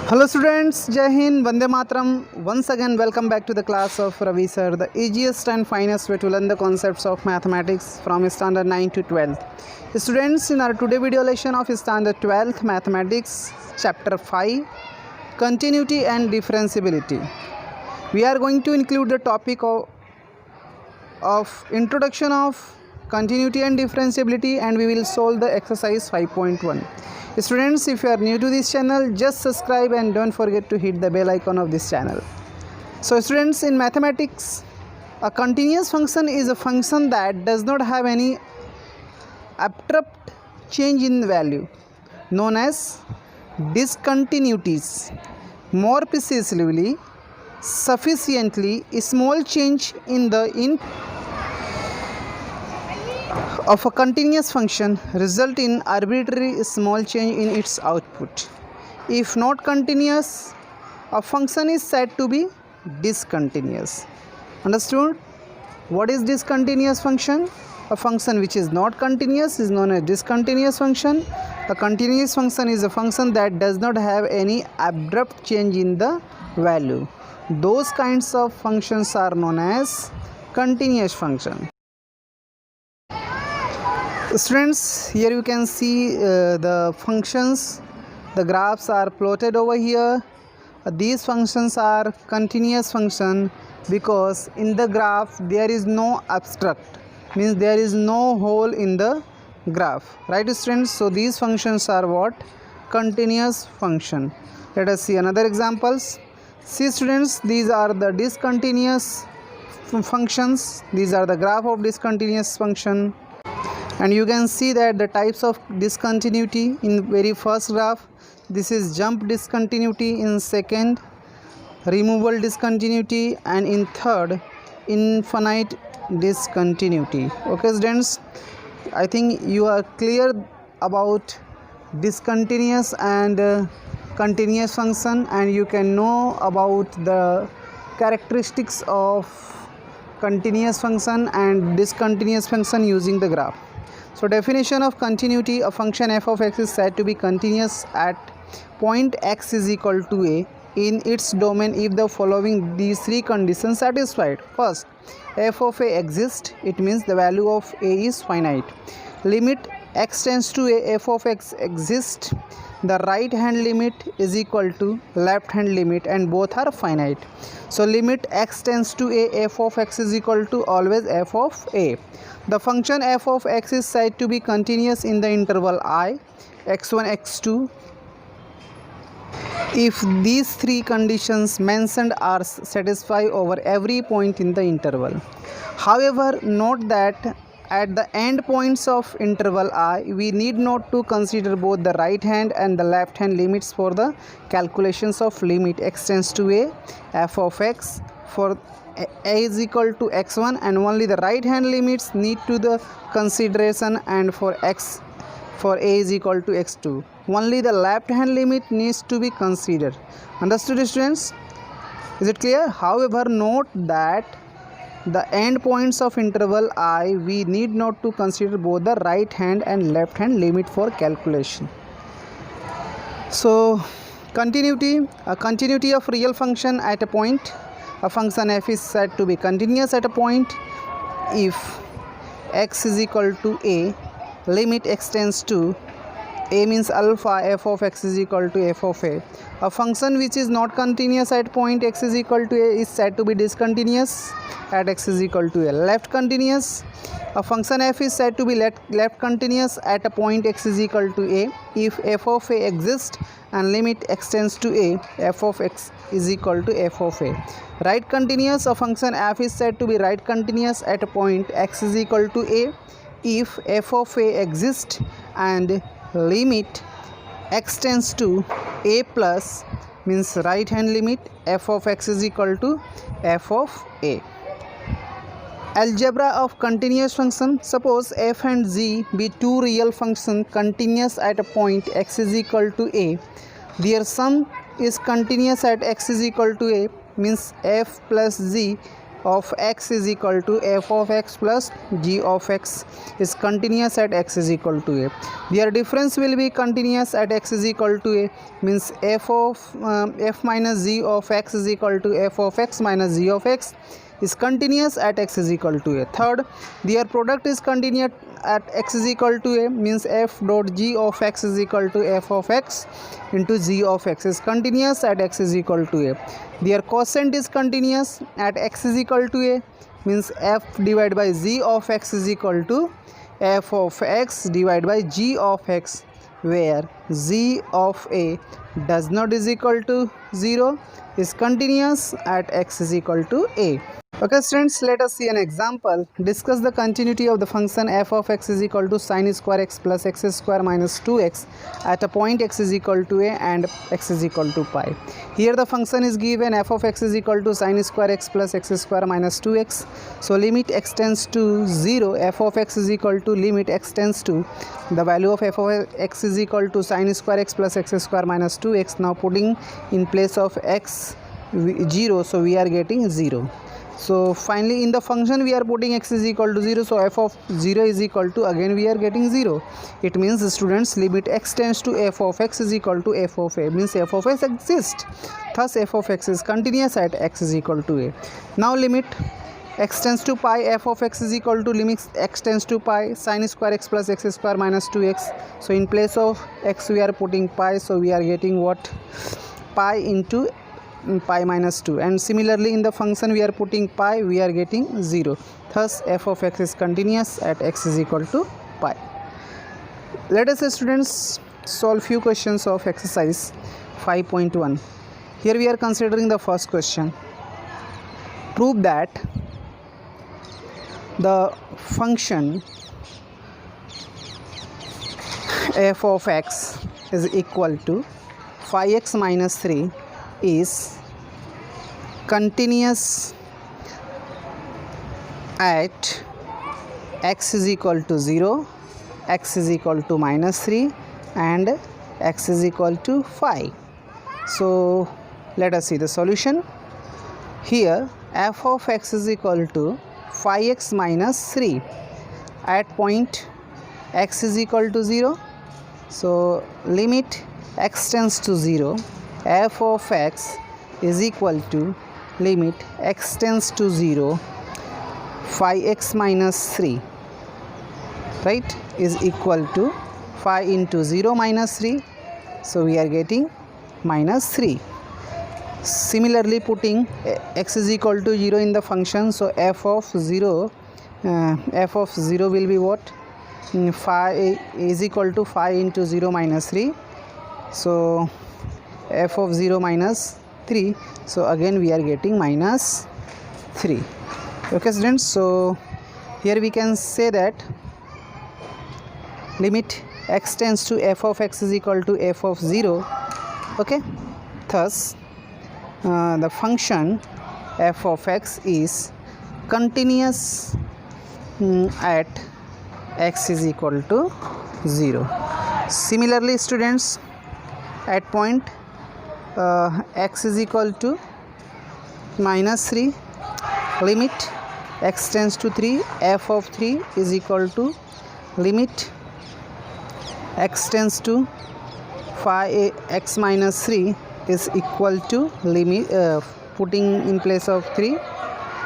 Hello students, Jai Hind, Vande Mataram. Once again welcome back to the class of Ravisirjee, the easiest and finest way to learn the concepts of mathematics from standard 9 to 12th. Students, in our today video lesson of standard 12th mathematics chapter 5, continuity and differentiability, we are going to include the topic of introduction of continuity and differentiability, and we will solve the exercise 5.1. Students, if you are new to this channel, just subscribe and don't forget to hit the bell icon of this channel. So students, in mathematics, a continuous function is a function that does not have any abrupt change in value, known as discontinuities. More precisely, sufficiently small change in the of a continuous function result in arbitrary small change in its output. If not continuous, a function is said to be discontinuous. Understood? What is discontinuous function? A function which is not continuous is known as discontinuous function. A continuous function is a function that does not have any abrupt change in the value. Those kinds of functions are known as continuous function. Students, here you can see the functions. The graphs are plotted over here. These functions are continuous function because in the graph there is no abstract, means there is no hole in the graph, right students? So these functions are what? Continuous function. Let us see another examples. See students, these are the discontinuous functions. These are the graph of discontinuous function. And you can see that the types of discontinuity in very first graph, this is jump discontinuity, in second removal discontinuity, and in third infinite discontinuity. Okay students, I think you are clear about discontinuous and continuous function, and you can know about the characteristics of continuous function and discontinuous function using the graph. So definition of continuity: a function f of x is said to be continuous at point x is equal to a in its domain if the following these three conditions satisfied. First, f of a exists, it means the value of a is finite. Limit x tends to a, f of x exists, the right hand limit is equal to left hand limit, and both are finite. So limit x tends to a, f of x is equal to always f of a. The function f of x is said to be continuous in the interval I, x1, x2, if these three conditions mentioned are satisfied over every point in the interval. However, note that at the end points of interval I, we need not to consider both the right hand and the left hand limits for the calculations of limit x tends to a, f of x for a is equal to x1, and only the right hand limits need to the consideration, and for x for a is equal to x2 only the left hand limit needs to be considered. Understood students? Is it clear? However, note that the end points of interval I, we need not to consider both the right hand and left hand limit for calculation. So continuity: a continuity of real function at a point. A function f is said to be continuous at a point if x is equal to a, limit x tends to a means alpha, f of x is equal to f of a. A function which is not continuous at point x is equal to a is said to be discontinuous at x is equal to a. Left continuous: a function f is said to be left continuous at a point x is equal to a if f of a exists and limit x tends to a, f of x is equal to f of a. Right continuous: a function f is said to be right continuous at a point x is equal to a if f of a exists and limit x tends to a plus, means right hand limit, f of x is equal to f of a. Algebra of continuous function: suppose f and g be two real functions continuous at a point x is equal to a. Their sum is continuous at x is equal to a, means f plus g of x is equal to f of x plus g of x is continuous at x is equal to a. Their difference will be continuous at x is equal to a, means f minus g of x is equal to f of x minus g of x is continuous at x is equal to a. Third, their product is continuous at x is equal to a, means f dot g of x is equal to f of x into g of x is continuous at x is equal to a. Their quotient is continuous at x is equal to a, means f divided by g of x is equal to f of x divided by g of x, where g of a does not is equal to 0 is continuous at x is equal to a. Okay students, let us see an example. Discuss the continuity of the function f of x is equal to sin square x plus x square minus 2x at a point x is equal to a and x is equal to pi. Here the function is given f of x is equal to sin square x plus x square minus 2x. So limit x tends to 0, f of x is equal to limit x tends to the value of f of x is equal to sin square x plus x square minus 2x. Now putting in place of x 0, so we are getting 0. So finally in the function we are putting x is equal to 0, so f of 0 is equal to, again we are getting 0. It means students, limit x tends to f of x is equal to f of a, means f of x exists, thus f of x is continuous at x is equal to a. Now limit x tends to pi, f of x is equal to limit x tends to pi sin square x plus x square minus 2x. So in place of x we are putting pi, so we are getting what, pi into pi minus 2, and similarly in the function we are putting pi, we are getting 0, thus f of x is continuous at x is equal to pi. Let us students solve few questions of exercise 5.1. Here we are considering the first question. Prove that the function f of x is equal to 5x minus 3 is continuous at x is equal to 0, x is equal to minus 3 and x is equal to 5. So let us see the solution. Here f of x is equal to 5x minus 3 at point x is equal to 0. So limit x tends to 0, f of x is equal to limit x tends to 0 5x minus 3, right, is equal to 5 into 0 minus 3, so we are getting minus 3. Similarly putting x is equal to 0 in the function, so f of 0 will be what, 5 is equal to 5 into 0 minus 3, so f of 0 minus 3, so again we are getting minus 3. Okay students, so here we can say that limit x tends to f of x is equal to f of 0. Okay, thus the function f of x is continuous at x is equal to 0. Similarly students, at point x is equal to minus 3, limit x tends to 3, f of 3 is equal to limit x tends to 5x minus 3 is equal to limit putting in place of 3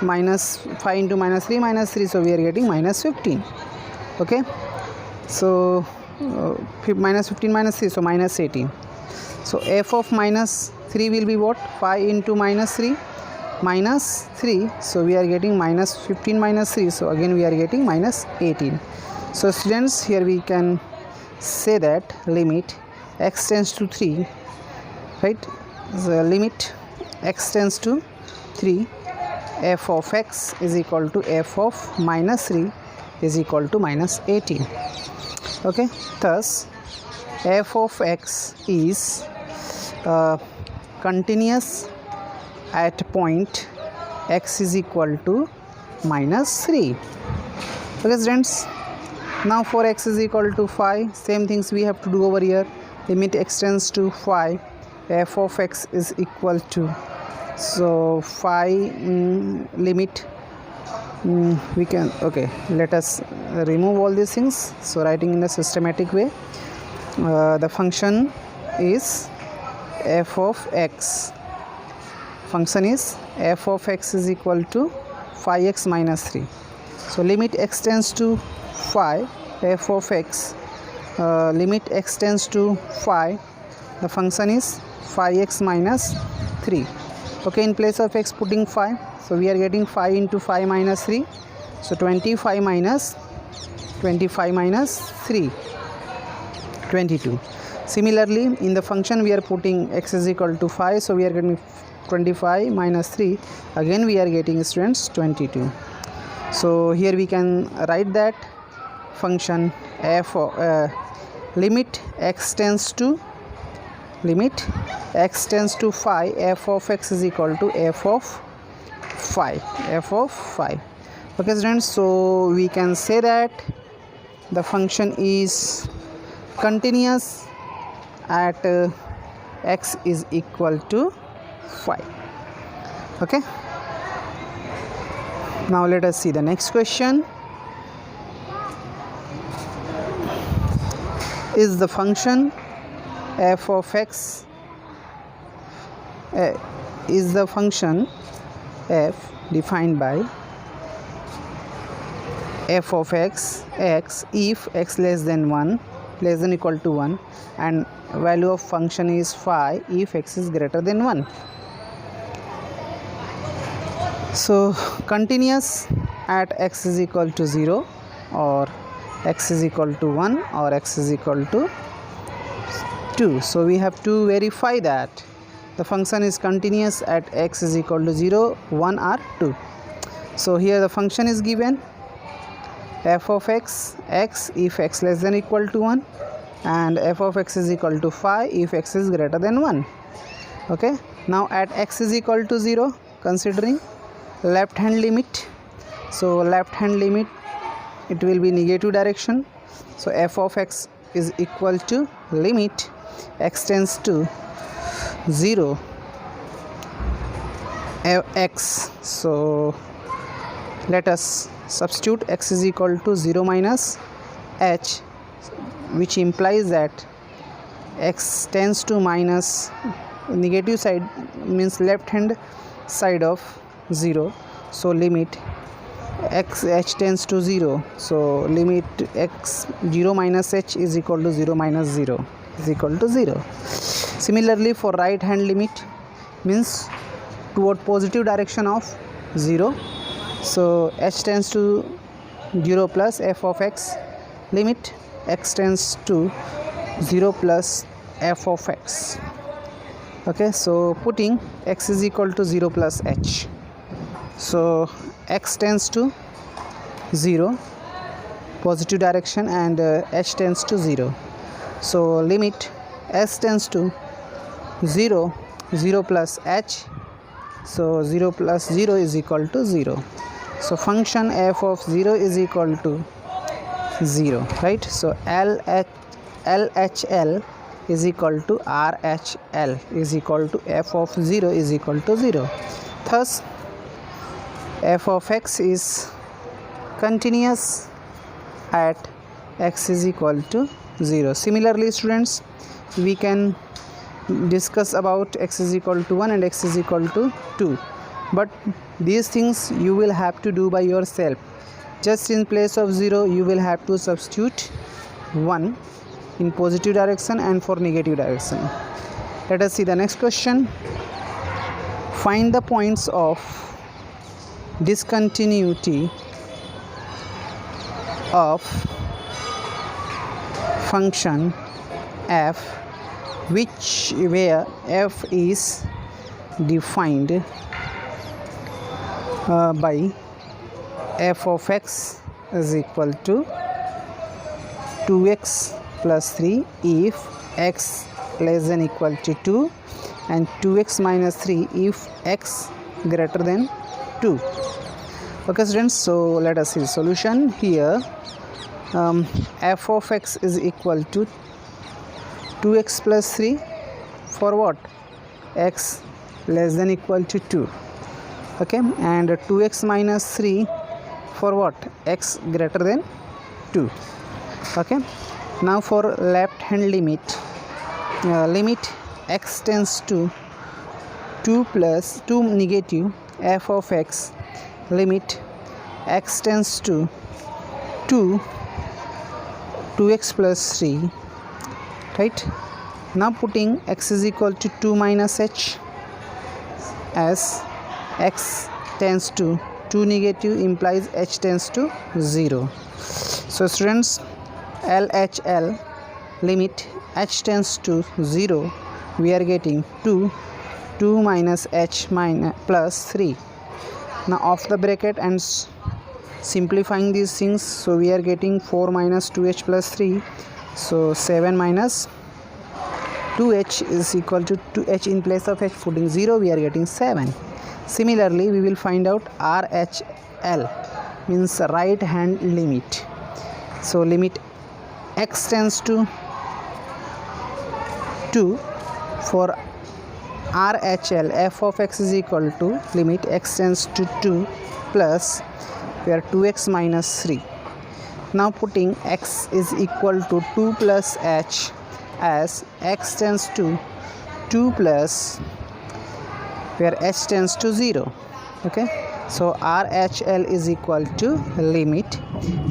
minus 5 into minus 3 minus 3, so we are getting minus 15. Okay, so minus 15 minus 3, so minus 18. So f of minus 3 will be what, 5 into minus 3 minus 3, so we are getting minus 15 minus 3, so again we are getting minus 18. So students, here we can say that limit x tends to 3, right, the limit x tends to 3, f of x is equal to f of minus 3 is equal to minus 18. Okay, thus f of x is continuous at point x is equal to minus 3. Okay students, now for x is equal to 5, same things we have to do over here. Limit x tends to 5, f of x is equal to So phi limit we can, okay, let us remove all these things. So writing in a systematic way, the function is f of x. Function is f of x is equal to phi x minus 3. So limit x tends to phi, f of x, limit x tends to phi, the function is phi x minus 3. Okay, in place of x putting phi, so we are getting phi into phi minus 3. So 25 minus 3, 22. Similarly, in the function we are putting x is equal to 5, so we are getting 25 minus 3, again we are getting, students, 22. So here we can write that function f limit x tends to phi, f of x is equal to f of phi. Okay, students, so we can say that the function is continuous at x is equal to phi. Okay, now let us see the next question. Is the function f of x is the function f defined by f of x if x less than equal to 1, and value of function is phi if x is greater than 1. So continuous at x is equal to 0, or x is equal to 1, or x is equal to 2. So we have to verify that the function is continuous at x is equal to 0, 1 or 2. So here the function is given f of x if x less than equal to 1, and f of x is equal to phi if x is greater than 1. Okay, now at x is equal to 0, considering left hand limit, so left hand limit it will be negative direction. So f of x is equal to limit x tends to 0 x. So let us substitute x is equal to 0 minus h, which implies that x tends to minus negative side, means left hand side of 0. So limit x h tends to 0, so limit x 0 minus h is equal to 0 minus 0 is equal to 0. Similarly, for right hand limit, means toward positive direction of 0, so h tends to 0 plus f of x, limit x tends to 0 plus f of x. Okay, so putting x is equal to 0 plus h, so x tends to 0 positive direction and h tends to 0, so limit s tends to 0 plus h, so 0 plus 0 is equal to 0. So function f of 0 is equal to 0, right? So LHL is equal to RHL is equal to f of 0 is equal to 0. Thus f of x is continuous at x is equal to 0. Similarly, students, we can discuss about x is equal to 1 and x is equal to 2, but these things you will have to do by yourself. Just in place of 0 you will have to substitute 1 in positive direction and for negative direction. Let us see the next question. Find the points of discontinuity of function f where f is defined by f of x is equal to 2x plus 3 if x less than equal to 2, and 2x minus 3 if x greater than 2. Okay, students, so let us see the solution. Here f of x is equal to 2x plus 3 for what? X less than equal to 2. Okay, and 2x minus 3 for what? X greater than 2. Okay, now for left hand limit, limit x tends to 2 plus 2 negative f of x, limit x tends to 2x plus 3, right? Now putting x is equal to 2 minus h, as x tends to 2 negative implies h tends to 0. So students, LHL, limit h tends to 0, we are getting 2 minus h minus plus 3. Now off the bracket and simplifying these things, so we are getting 4 minus 2h plus 3, so 7 minus 2h is equal to 2h, in place of h putting 0 we are getting 7. Similarly we will find out RHL, means right hand limit. So limit x tends to 2, for RHL f of x is equal to limit x tends to 2 plus where 2x minus 3. Now putting x is equal to 2 plus h, as x tends to 2 plus where h tends to 0. Okay, so RHL is equal to limit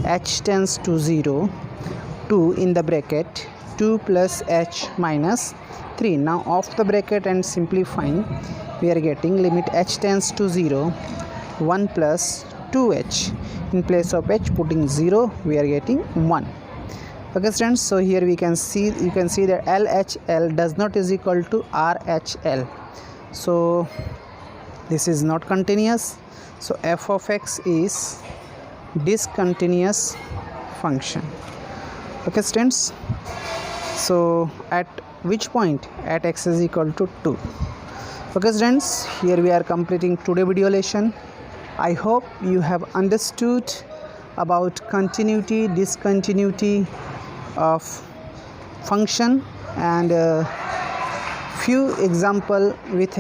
h tends to 0, 2 in the bracket 2 plus h minus 3. Now off the bracket and simplifying, we are getting limit h tends to 0, 1 plus 2h, in place of h putting 0 we are getting 1. Okay students, so here you can see that LHL does not is equal to RHL, so this is not continuous. So f of x is discontinuous function. Okay students, so at which point? At x is equal to 2. Okay students, here we are completing today's video lesson. I hope you have understood about continuity, discontinuity of function, and few example with